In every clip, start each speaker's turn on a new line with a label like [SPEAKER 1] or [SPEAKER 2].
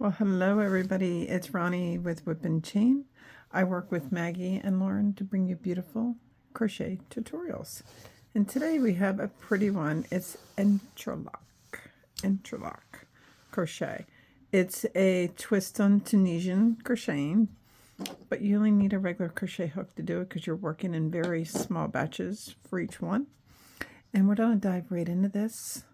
[SPEAKER 1] Well, hello everybody. It's Ronnie with Whip and Chain. I work with Maggie and Lauren to bring you beautiful crochet tutorials. And today we have a pretty one. It's Entrelac crochet. It's a twist on Tunisian crocheting, but you only need a regular crochet hook to do it because you're working in very small batches for each one. And we're going to dive right into this.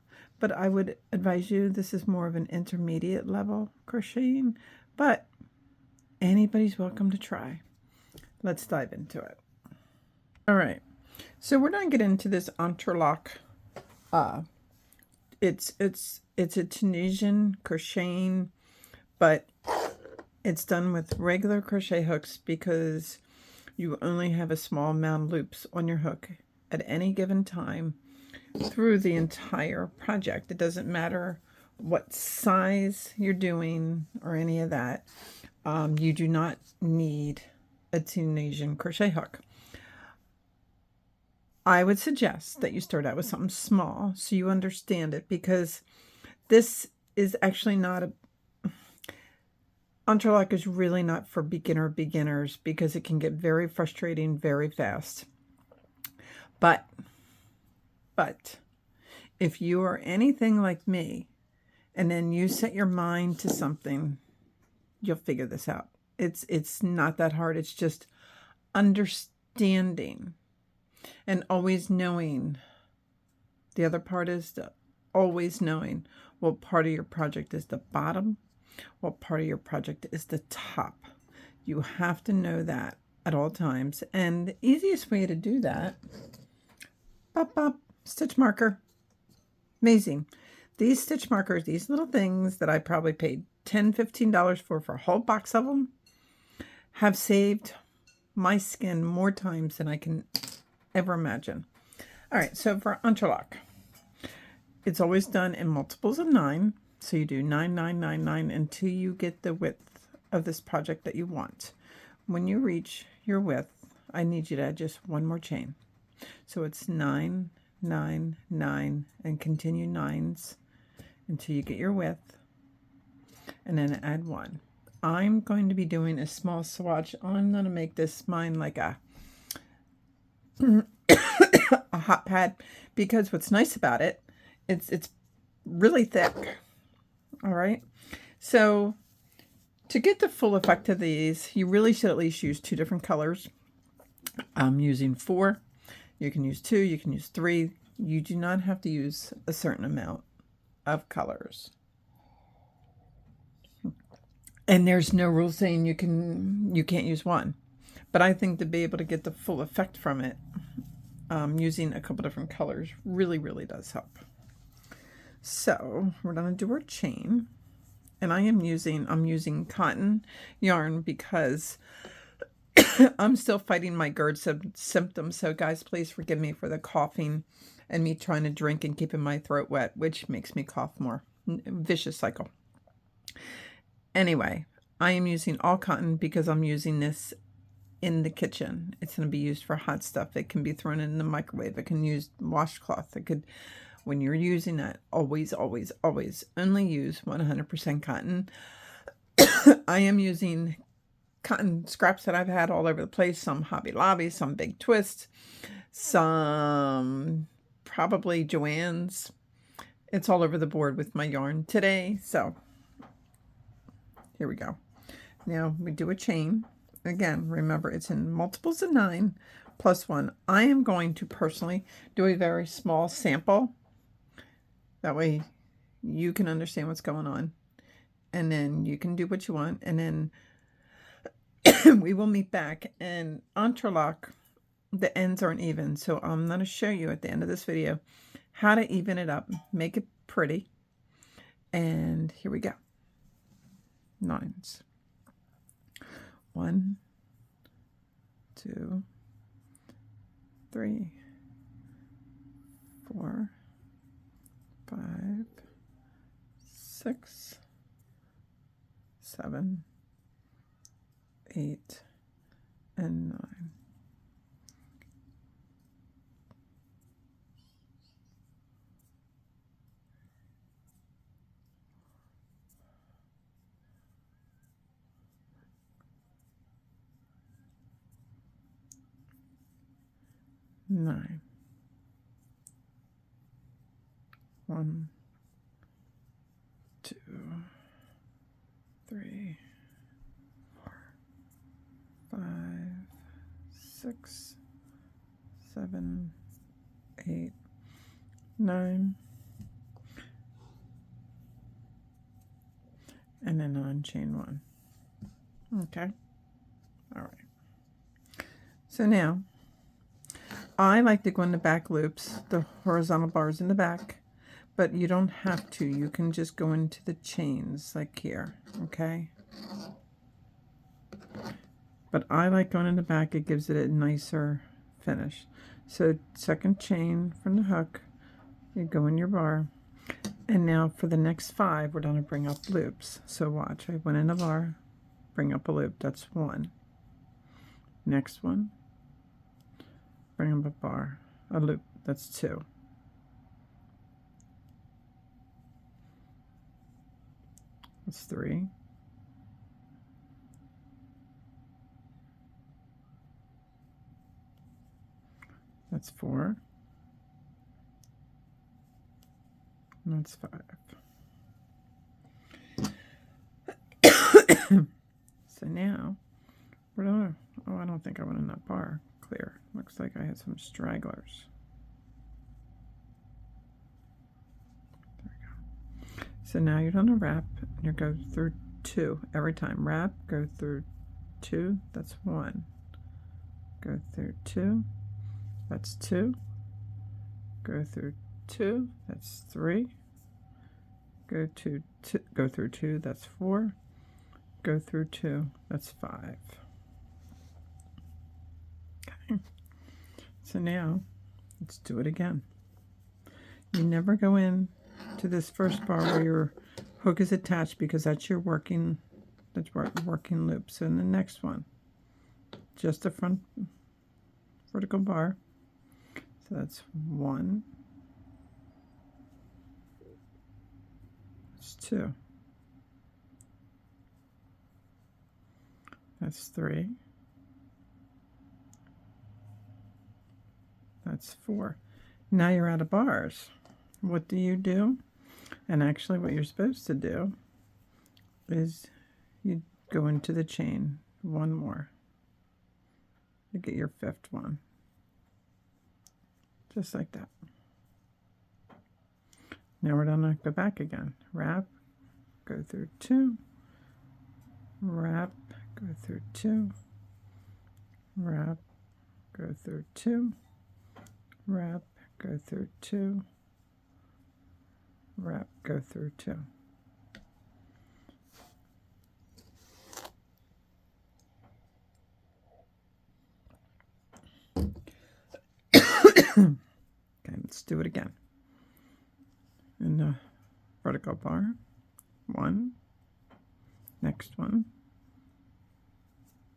[SPEAKER 1] But I would advise you, this is more of an intermediate level crocheting, but anybody's welcome to try. Let's dive into it. All right, so we're going to get into this Entrelac. It's a Tunisian crocheting, but it's done with regular crochet hooks because you only have a small amount of loops on your hook at any given time through the entire project. It doesn't matter what size you're doing or any of that. You do not need a Tunisian crochet hook. I would suggest that you start out with something small so you understand it, because this is actually not a Entrelac is really not for beginners because it can get very frustrating very fast. But if you are anything like me, and then you set your mind to something, you'll figure this out. It's not that hard. It's just understanding and always knowing. The other part is always knowing what part of your project is the bottom, what part of your project is the top. You have to know that at all times. And the easiest way to do that, stitch marker. Amazing. These stitch markers, these little things that I probably paid $10, $15 for a whole box of them, have saved my skin more times than I can ever imagine. All right, so for Entrelac, it's always done in multiples of 9. So you do 9, 9, 9, 9 until you get the width of this project that you want. When you reach your width, I need you to add just one more chain. So it's 9, 9, 9, and continue 9s until you get your width, and then add 1. I'm going to be doing a small swatch. I'm going to make this mine like a hot pad, because what's nice about it, it's really thick. All right, so to get the full effect of these, you really should at least use 2 different colors. I'm using 4. You can use 2, you can use 3. You do not have to use a certain amount of colors. And there's no rule saying you can't use 1. But I think to be able to get the full effect from it, using a couple different colors really does help. So we're going to do our chain. And I'm using cotton yarn because I'm still fighting my GERD symptoms, so guys, please forgive me for the coughing and me trying to drink and keeping my throat wet, which makes me cough more. Vicious cycle. Anyway, I am using all cotton because I'm using this in the kitchen. It's going to be used for hot stuff. It can be thrown in the microwave. It can use washcloth. It could, when you're using that, always only use 100% cotton. I am using cotton scraps that I've had all over the place, some Hobby Lobby, some Big Twist, some probably Joann's. It's all over the board with my yarn today. So here we go. Now we do a chain. Again, remember it's in multiples of 9 plus 1. I am going to personally do a very small sample. That way you can understand what's going on. And then you can do what you want. And then we will meet back. And Entrelac, the ends aren't even, so I'm going to show you at the end of this video how to even it up, make it pretty. And here we go. 9s. 1, 2, 3, 4, 5, 6, 7, 8, and 9. 9. 1, 2, 3, 4, 5, 6, 7, 8, 9, and then on chain 1. Okay. All right. So now I like to go in the back loops, the horizontal bars in the back, but you don't have to. You can just go into the chains like here, okay? But I like going in the back. It gives it a nicer finish. So second chain from the hook, you go in your bar. And now for the next 5, we're going to bring up loops. So watch, I went in a bar, bring up a loop, that's 1. Next one, bring up a bar, a loop, that's 2. That's 3. That's 4. And that's 5. So now we're gonna, oh, I don't think I want in that bar clear. Looks like I had some stragglers. There we go. So now you're gonna wrap, and you go through 2 every time. Wrap, go through 2, that's 1. Go through 2, that's 2. Go through 2, that's 3. Go through 2, that's 4. Go through 2, that's 5. Okay. So now let's do it again. You never go in to this first bar where your hook is attached, because that's your working loop. So in the next one, just the front vertical bar. So that's 1. That's 2. That's 3. That's 4. Now you're out of bars. What do you do? And actually what you're supposed to do is you go into the chain 1 more to get your 5th one. Just like that. Now we're going to go back again. Wrap, go through 2, wrap, go through 2, wrap, go through 2, wrap, go through 2, wrap, go through 2. Okay, let's do it again. In the vertical bar, 1, next one,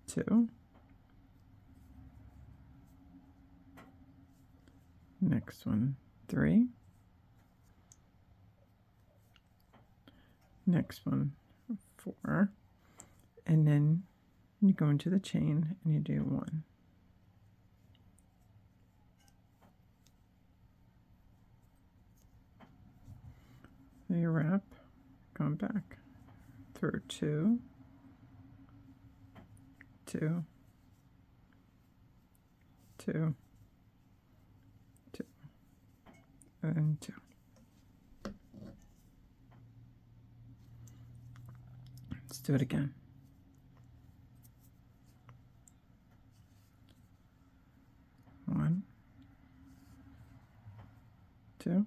[SPEAKER 1] 2, next one, 3, next one, 4, and then you go into the chain and you do 1. So you wrap, going back through 2, 2, 2, 2, and 2. Let's do it again. One, 2,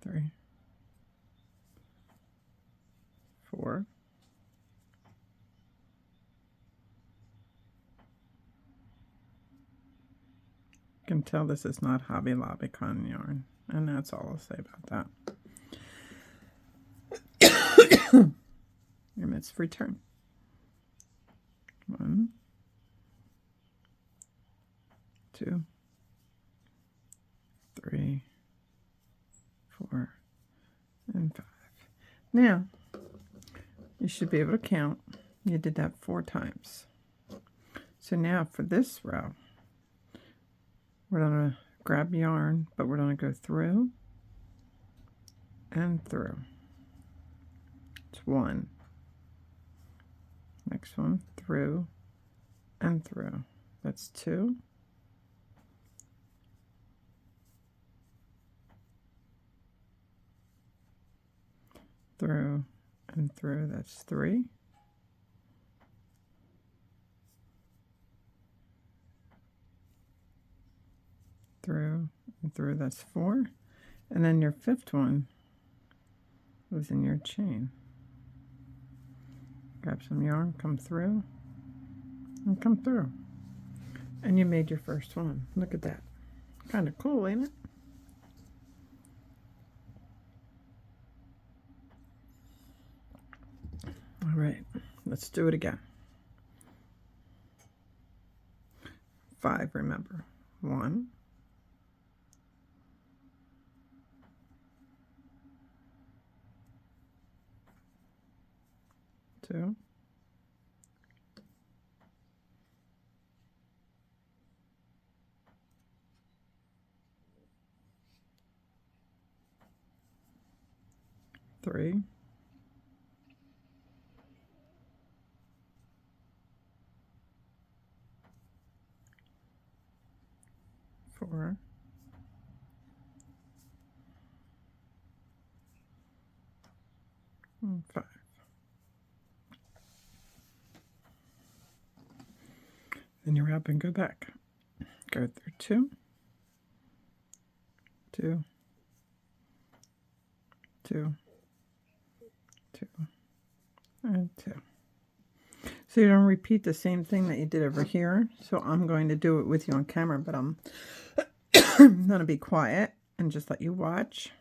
[SPEAKER 1] 3, 4, 'You can tell this is not Hobby Lobby cotton yarn, and that's all I'll say about that. And it's return. 1, 2, 3, 4, and 5. Now, you should be able to count. You did that 4 times. So So now for this row, we're going to grab yarn, but we're going to go through and through. It's 1. Next one, through and through. That's 2. Through and through, that's 3. Through and through, that's 4. And then your 5th one was in your chain. Grab some yarn, come through, and come through. And you made your first one. Look at that. Kind of cool, ain't it? All right, let's do it again. 5, remember. 1, 2, 3, 4, 5. Then you're up and go back. Go through 2, 2, 2, 2, and 2. So you don't repeat the same thing that you did over here. So I'm going to do it with you on camera, but I'm going to be quiet and just let you watch.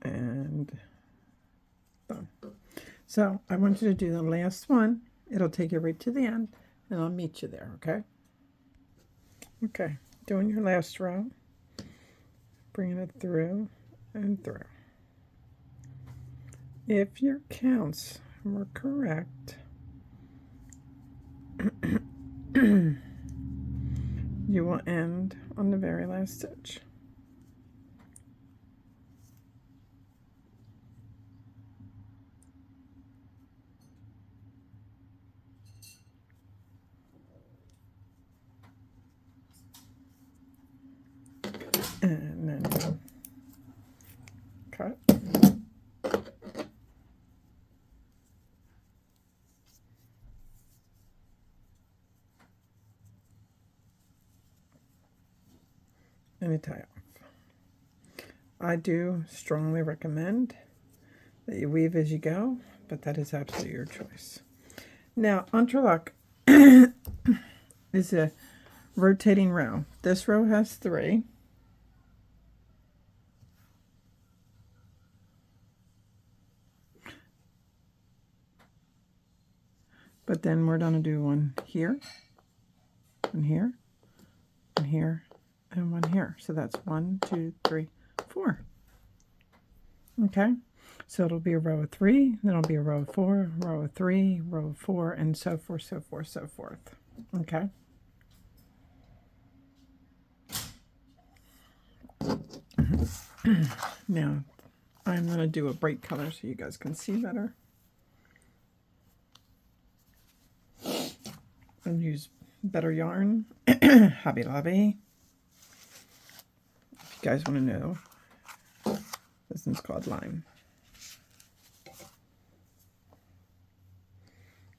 [SPEAKER 1] And done. So I want you to do the last one. It'll take you right to the end, and I'll meet you there, okay? Okay, doing your last row, bringing it through and through. If your counts were correct, you will end on the very last stitch. And then cut. And you tie off. I do strongly recommend that you weave as you go, but that is absolutely your choice. Now, Entrelac is a rotating row. This row has 3. But then we're going to do one here, and here, and here, and one here. So that's 1, 2, 3, 4. Okay, so it'll be a row of 3, then it'll be a row of 4, row of 3, row of 4, and so forth, so forth, so forth. Okay. Now, I'm going to do a bright color so you guys can see better. And use better yarn. Hobby Lobby. If you guys want to know, this one's called Lime.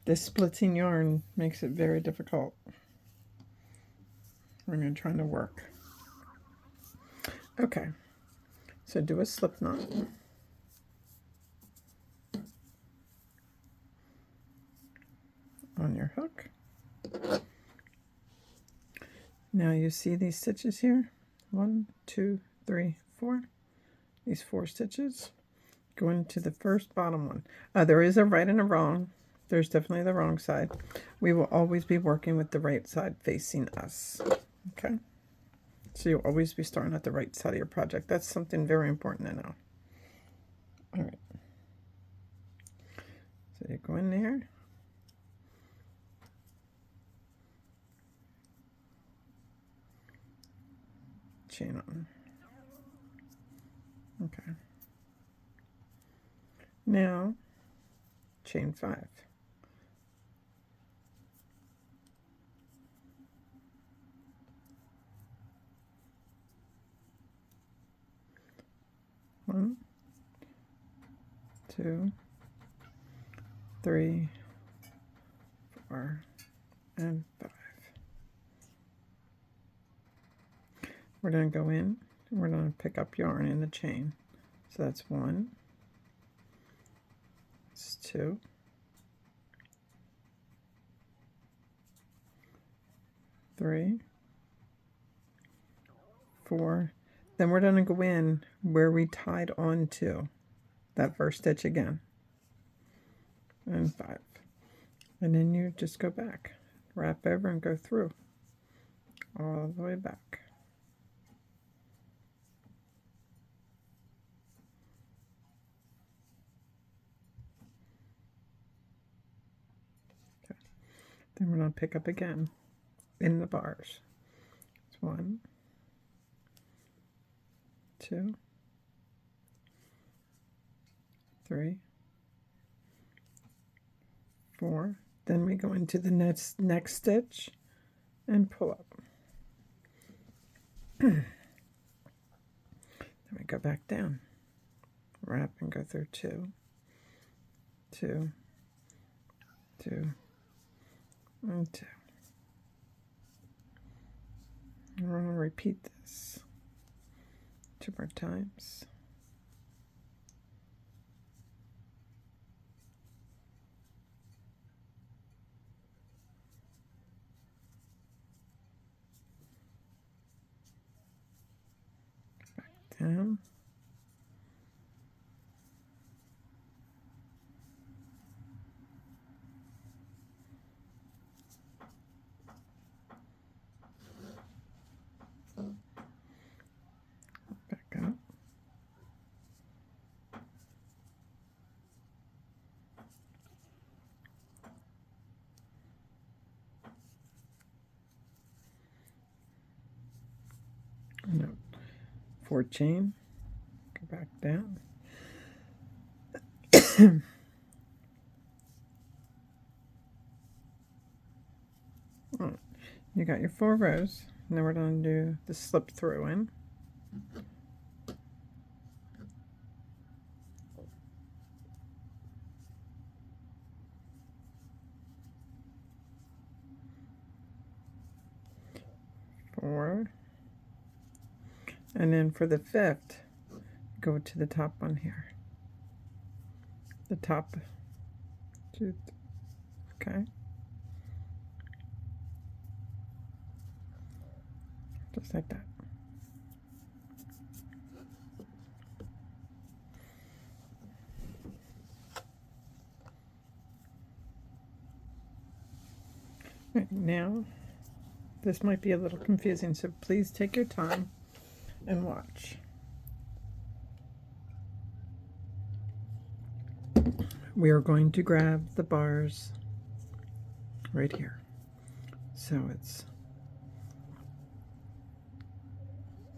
[SPEAKER 1] This splitting yarn makes it very difficult when you're trying to work. Okay, so do a slip knot. On your hook. Now you see these stitches here? 1, 2, 3, 4. These 4 stitches go into the first bottom one. There is a right and a wrong. There's definitely the wrong side. We will always be working with the right side facing us. Okay? So you'll always be starting at the right side of your project. That's something very important to know. All right. So you go in there. Chain on. Okay. Now, chain 5. One, 2, 3, 4, and 5. We're going to go in, and we're going to pick up yarn in the chain. So that's 1, that's 2, 3, 4. Then we're going to go in where we tied on to that first stitch again. And 5. And then you just go back, wrap over and go through all the way back. Okay. Then we're going to pick up again in the bars. It's 1, 2, 3, 4. Then we go into the next stitch and pull up. Then we go back down, wrap and go through 2, 2, 2, and 2. And we're going to repeat this 2 more times. Back down. Back up. 4 chain, go back down. You got your 4 rows. Now we're going to do the slip through in. Four. And then for the 5th, go to the top one here. The top 2, okay. Just like that. Right, now, this might be a little confusing, so please take your time and watch. We are going to grab the bars right here. So it's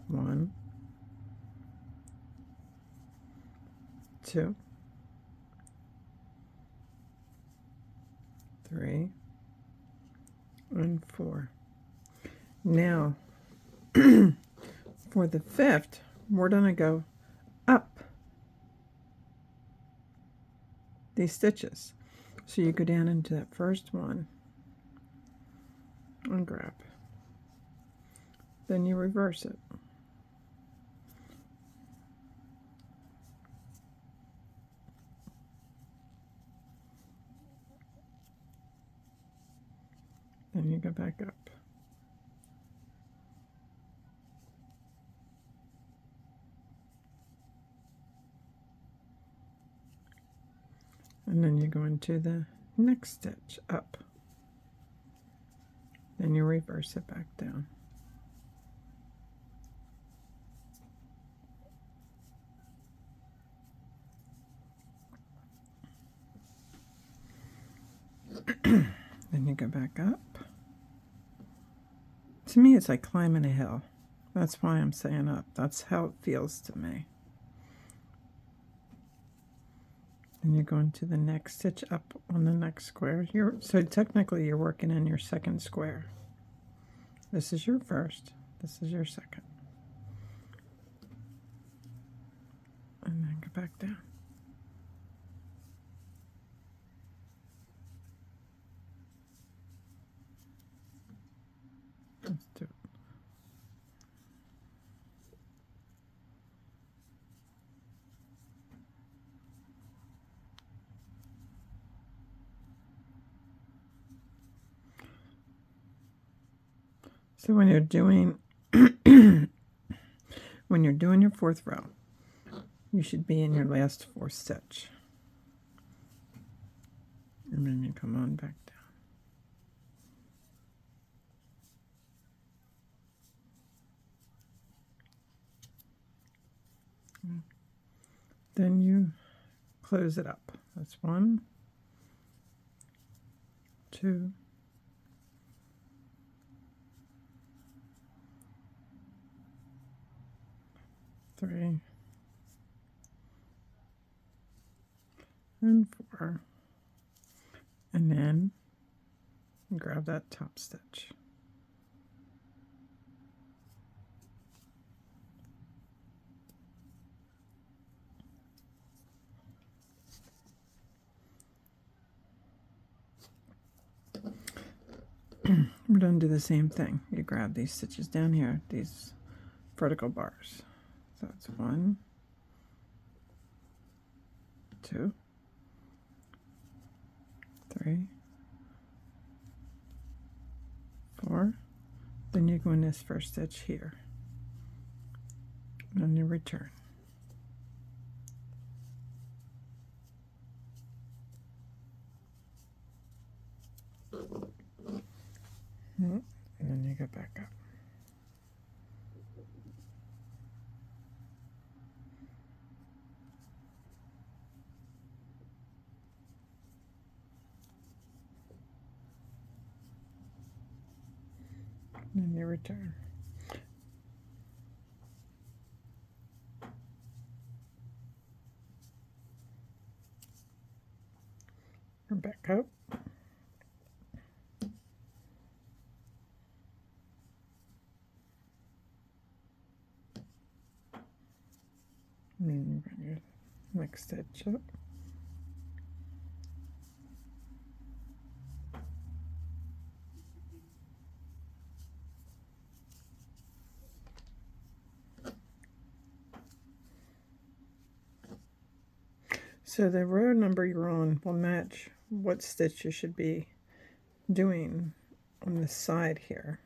[SPEAKER 1] 1, 2, 3, and 4. Now, for the 5th, we're going to go up these stitches. So you go down into that first one and grab. Then you reverse it. Then you go back up. And then you go into the next stitch up. Then you reverse it back down. Then you go back up. To me, it's like climbing a hill. That's why I'm saying up. That's how it feels to me. And you're going to the next stitch up on the next square. So technically you're working in your second square. This is your first. This is your second. And then go back down. Let's do it. So when you're doing when you're doing your 4th row, you should be in your last 4th stitch. And then you come on back down. Then you close it up. That's 1, 2, 3, and 4. And then grab that top stitch. We're going to do the same thing. You grab these stitches down here, these vertical bars. So it's 1, 2, 3, 4. Then you go in this first stitch here. And then you return. And then you go back up. And then you return. Turn back up. And then bring your next stitch up. So the row number you're on will match what stitch you should be doing on the side here.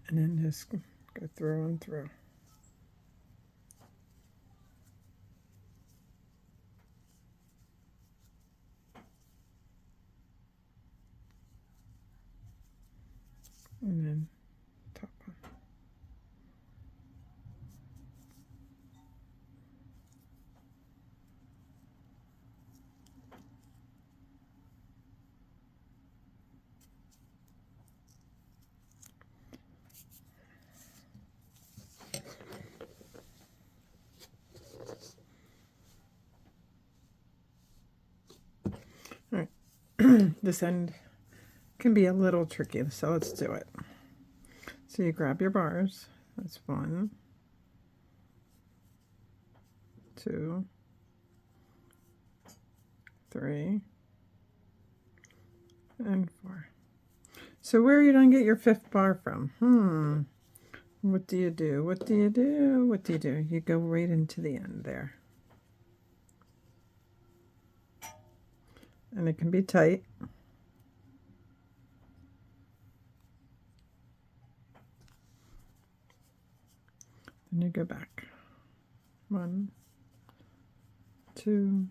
[SPEAKER 1] And then just go through and through. And then top on. All right, this end can be a little tricky, so let's do it. So you grab your bars. That's 1, 2, 3, and 4. So where are you going to get your 5th bar from? What do you do? What do you do? What do you do? You go right into the end there. And it can be tight. Then you go back. 1, 2,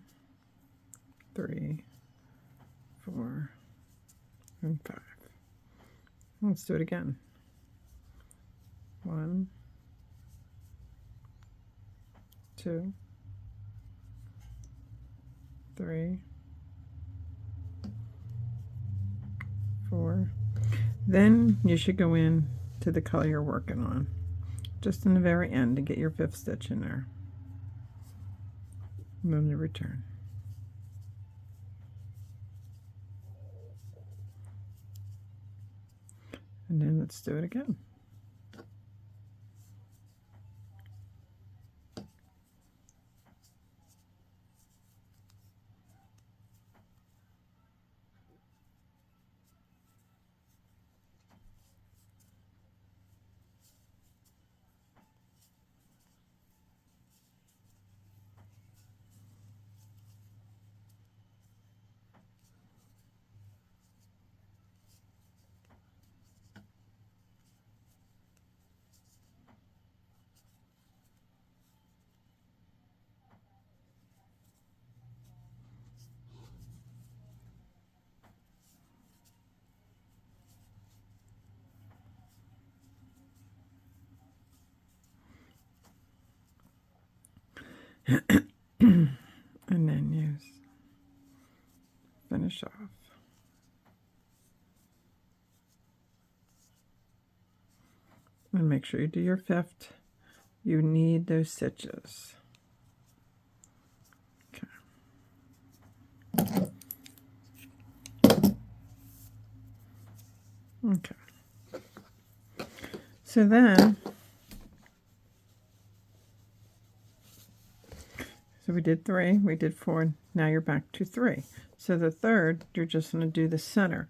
[SPEAKER 1] 3, 4, and 5. Let's do it again. 1, 2, 3, 4. Then you should go in to the color you're working on, just in the very end, to get your 5th stitch in there. And then you return. And then let's do it again. And then you finish off. And make sure you do your 5th. You need those stitches. Okay. Okay. So then, so we did 3, we did 4, now you're back to 3. So the 3rd, you're just going to do the center.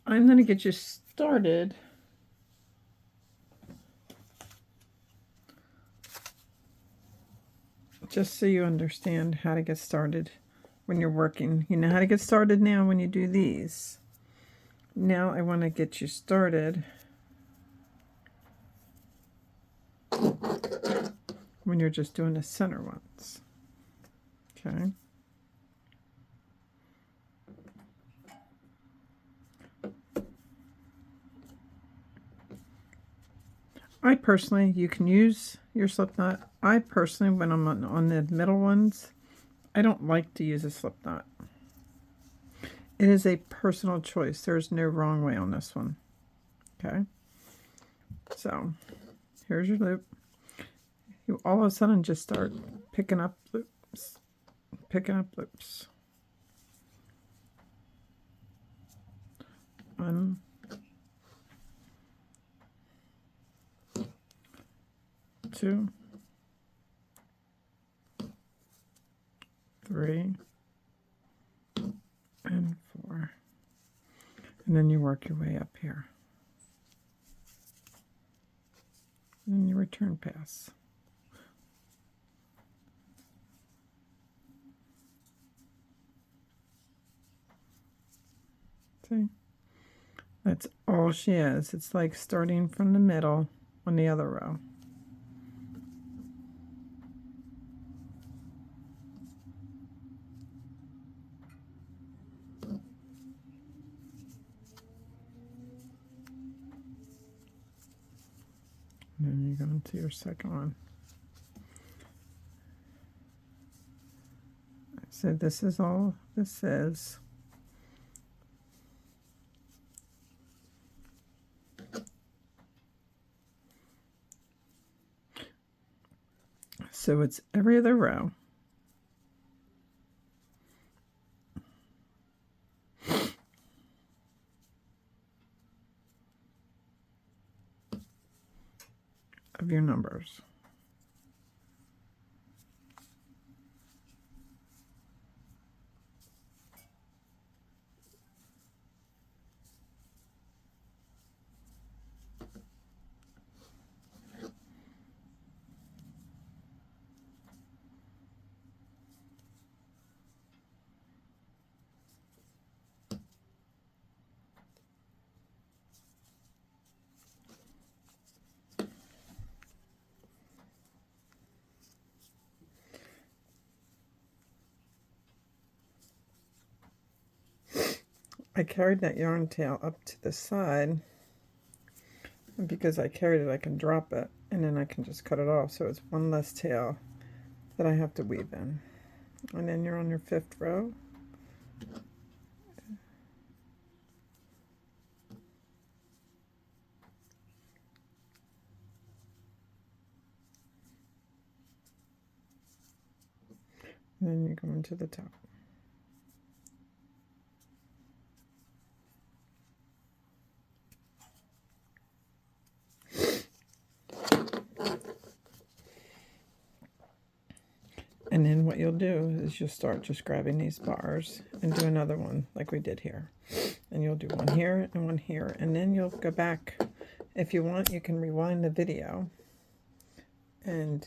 [SPEAKER 1] I'm going to get you started just so you understand how to get started when you're working. You know how to get started now when you do these. Now I want to get you started when you're just doing the center ones. Okay. I personally, you can use your slip knot. I personally, when I'm on the middle ones, I don't like to use a slip knot. It is a personal choice. There's no wrong way on this one. Okay. So here's your loop. You all of a sudden just start picking up loops, picking up loops. 1, 2, 3, and 4. And then you work your way up here. And you return pass. See? That's all she is. It's like starting from the middle on the other row. And then you go into your second one. So this is all this is. So it's every other row. Of your numbers. I carried that yarn tail up to the side, and because I carried it I can drop it and then I can just cut it off, so it's one less tail that I have to weave in. And then you're on your 5th row. And then you go into the top. And then what you'll do is you'll start just grabbing these bars and do another one like we did here. And you'll do one here and one here. And then you'll go back. If you want, you can rewind the video and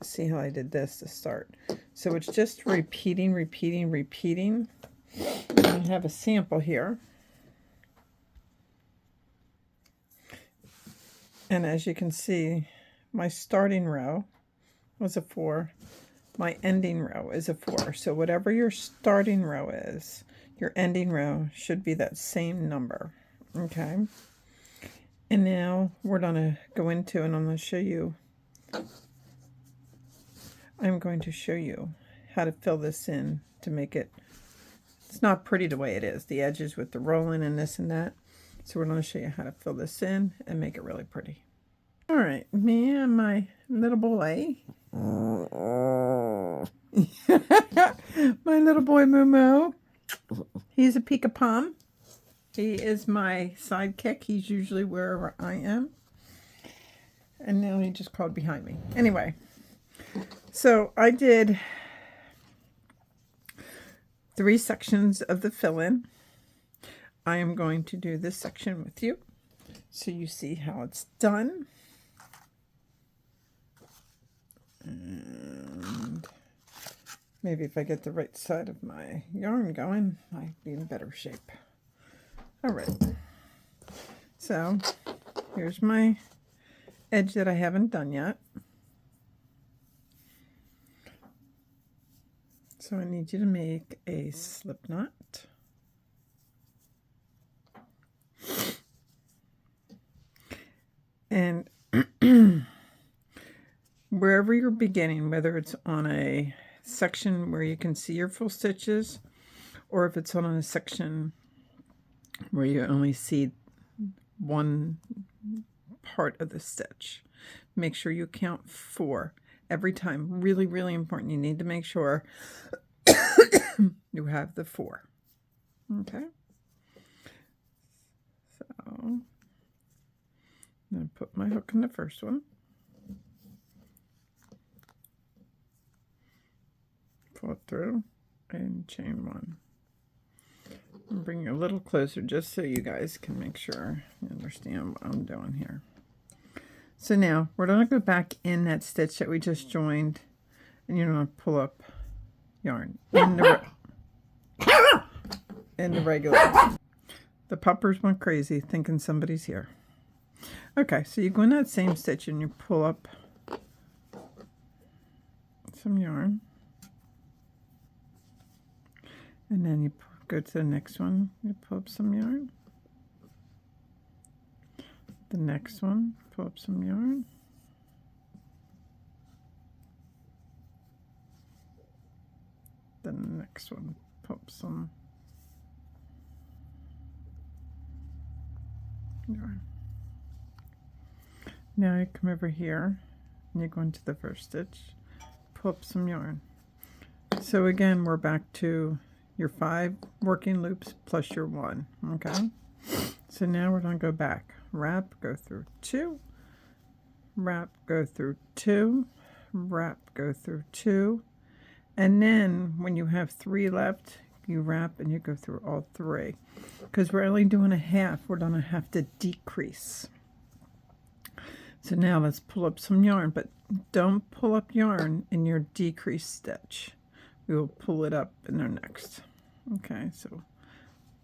[SPEAKER 1] see how I did this to start. So it's just repeating, repeating, repeating. I have a sample here. And as you can see, my starting row was a 4. My ending row is a 4. So whatever your starting row is, your ending row should be that same number. Okay. And now we're going to go into, and I'm going to show you, how to fill this in to make it, it's not pretty the way it is, the edges with the rolling and this and that. So we're going to show you how to fill this in and make it really pretty. All right, me and my little boy. My little boy Momo. He's a peekapom. He is my sidekick. He's usually wherever I am. And now he just crawled behind me. Anyway, so I did 3 sections of the fill-in. I am going to do this section with you so you see how it's done. And maybe if I get the right side of my yarn going, I'd be in better shape. All right. So here's my edge that I haven't done yet. So I need you to make a slip knot. And wherever you're beginning, whether it's on a section where you can see your full stitches or if it's on a section where you only see one part of the stitch, make sure you count 4 every time. Really, really important. You need to make sure you have the 4. Okay. So I'm going to put my hook in the first one. Pull it through and chain 1. And bring you a little closer just so you guys can make sure you understand what I'm doing here. So now we're going to go back in that stitch that we just joined, and you're going to pull up yarn in the regular. The puppers went crazy thinking somebody's here. Okay, so you go in that same stitch and you pull up some yarn, and then you go to the next one, you pull up some yarn, the next one, pull up some yarn, then the next one, pull up some yarn. Now you come over here and you go into the first stitch, pull up some yarn. So again, we're back to your 5 working loops plus your 1. Okay, so now we're going to go back, wrap, go through 2, wrap, go through 2, wrap, go through 2, and then when you have 3 left, you wrap and you go through all 3. Because we're only doing a half, we're going to have to decrease. So now let's pull up some yarn, but don't pull up yarn in your decrease stitch. We will pull it up in our next. Okay, so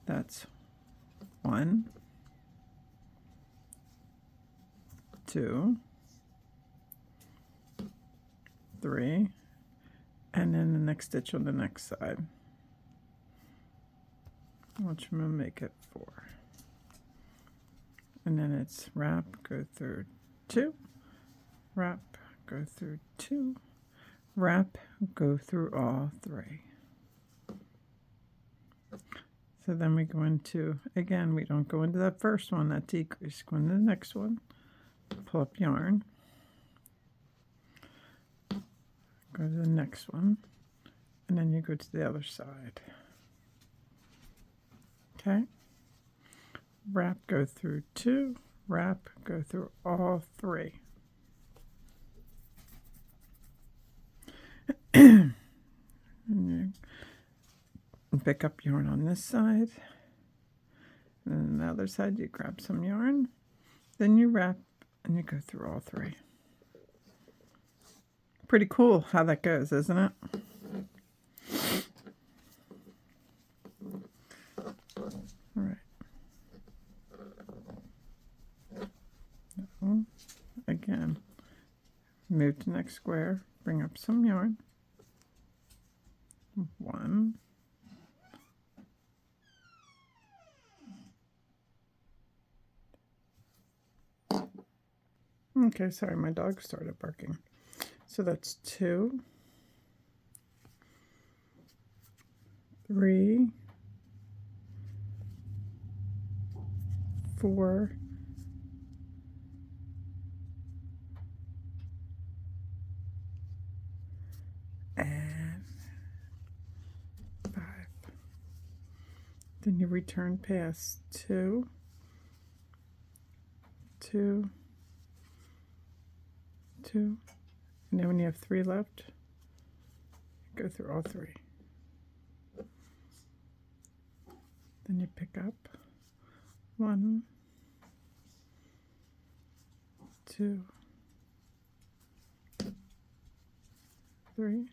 [SPEAKER 1] that's 1, 2, 3, and then the next stitch on the next side, which I'm going to make it 4. And then it's wrap, go through 2, wrap, go through 2, wrap, go through all 3. So then we go into, again, we don't go into that first one, that decrease, go into the next one, pull up yarn, go to the next one, and then you go to the other side. Okay, wrap, go through 2, wrap, go through all 3. And you pick up yarn on this side, and then on the other side you grab some yarn, then you wrap and you go through all 3. Pretty cool how that goes, isn't it? All right. Now, again, move to next square, bring up some yarn. 1, okay, sorry, my dog started barking. So that's 2, 3, 4, and 5. Then you return past 2, 2, 2, and then when you have 3 left, go through all 3. Then you pick up 1, 2, 3,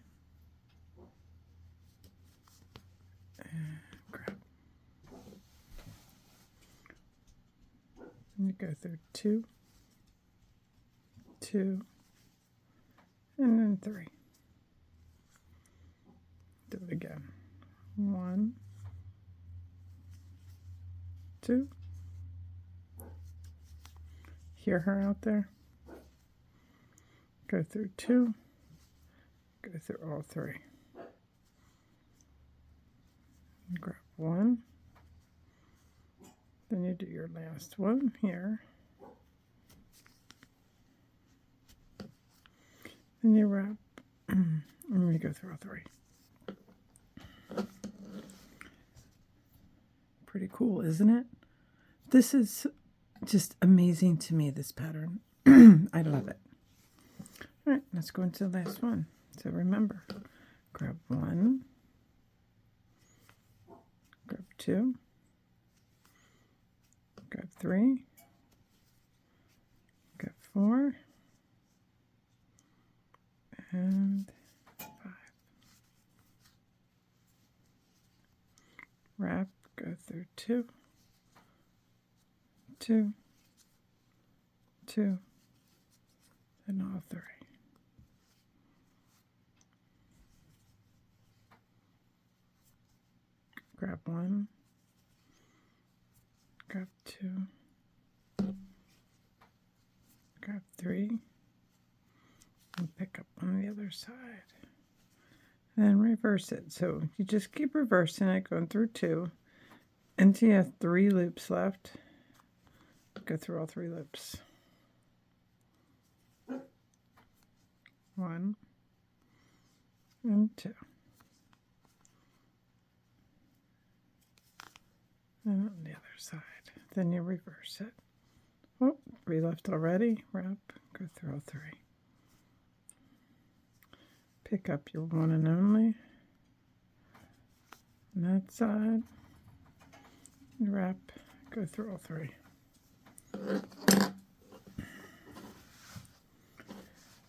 [SPEAKER 1] and grab. And you go through 2, 2, and then 3. Do it again. 1, 2. Hear her out there? Go through 2, go through all 3. Grab one. Then you do your last one here. And you wrap, and you go through all three. Pretty cool, isn't it? This is just amazing to me, this pattern. I love it. All right, let's go into the last one. So remember, grab one, grab two, grab three, grab four, and five. Wrap, go through two, two, two, and all three. Grab one, grab two, grab three, and pick up on the other side. And reverse it. So you just keep reversing it, going through two, until you have 3 loops left. Go through all 3 loops. 1 and 2. And on the other side. Then you reverse it. Oh, 3 left already. Wrap, go through all 3. Pick up your one and only. On that side. Wrap, go through all 3.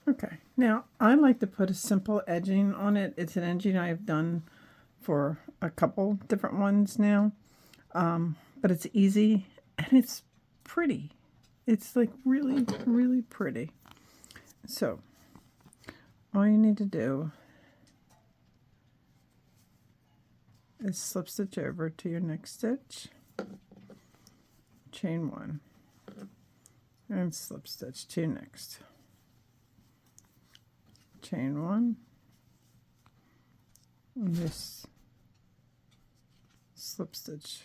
[SPEAKER 1] Okay, now I like to put a simple edging on it. It's an edging I've done for a couple different ones now. But it's easy and it's pretty. It's like really, really pretty. So all you need to do is slip stitch over to your next stitch, chain 1, and slip stitch to your next. Chain 1, and just slip stitch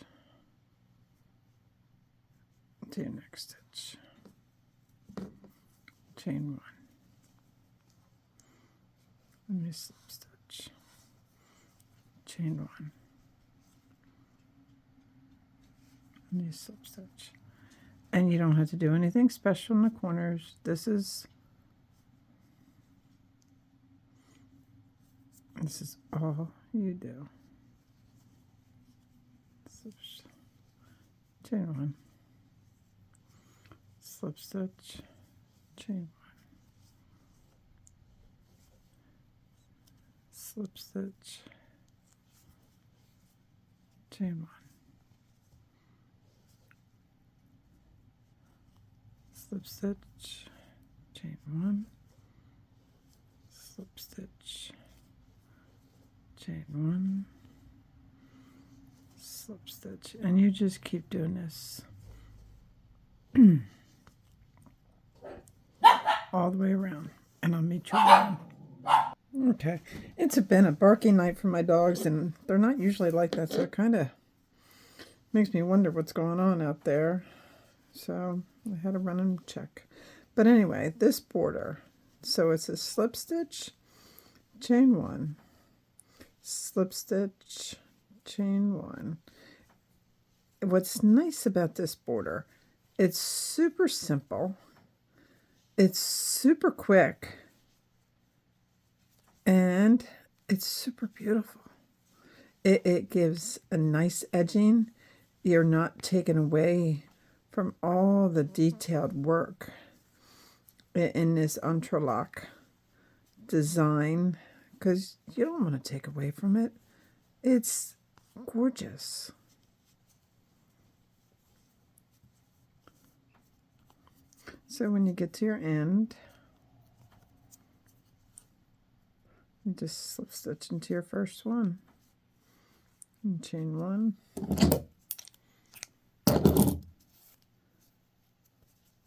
[SPEAKER 1] to your next stitch. Chain 1. And you slip stitch. Chain 1. And you slip stitch. And you don't have to do anything special in the corners. This is all you do. Chain 1, slip stitch, chain 1, slip stitch, chain 1, slip stitch, chain 1, slip stitch, chain 1, slip stitch, and you just keep doing this all the way around, and I'll meet you around. Okay, it's been a barking night for my dogs, and they're not usually like that, so it kind of makes me wonder what's going on out there. So I had to run and check. But anyway, this border, so it's a slip stitch, chain 1, slip stitch, chain 1. What's nice about this border, it's super simple, it's super quick, and it's super beautiful. It gives a nice edging. You're not taken away from all the detailed work in this Entrelac design, because you don't want to take away from it. It's gorgeous. So when you get to your end, you just slip stitch into your first one and chain 1,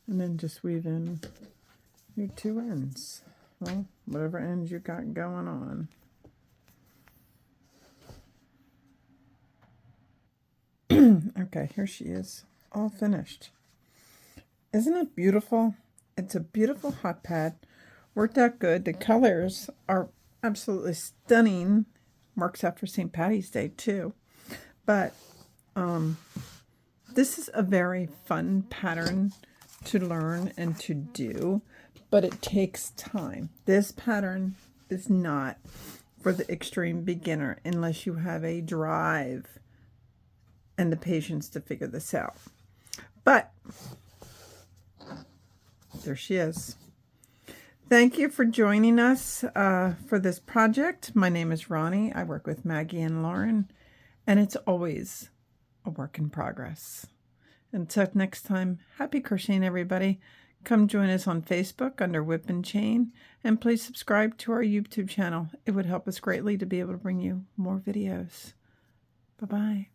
[SPEAKER 1] and then just weave in your 2 ends. Well, whatever ends you got going on. Okay, here she is, all finished. Isn't it beautiful? It's a beautiful hot pad. Worked out good. The colors are absolutely stunning. Works out for St. Patty's Day too. But this is a very fun pattern to learn and to do, but it takes time. This pattern is not for the extreme beginner unless you have a drive and the patience to figure this out. But there she is. Thank you for joining us for this project. My name is Ronnie. I work with Maggie and Lauren, and it's always a work in progress. Until next time, happy crocheting, everybody. Come join us on Facebook under Whip and Chain, and please subscribe to our YouTube channel. It would help us greatly to be able to bring you more videos. Bye-bye.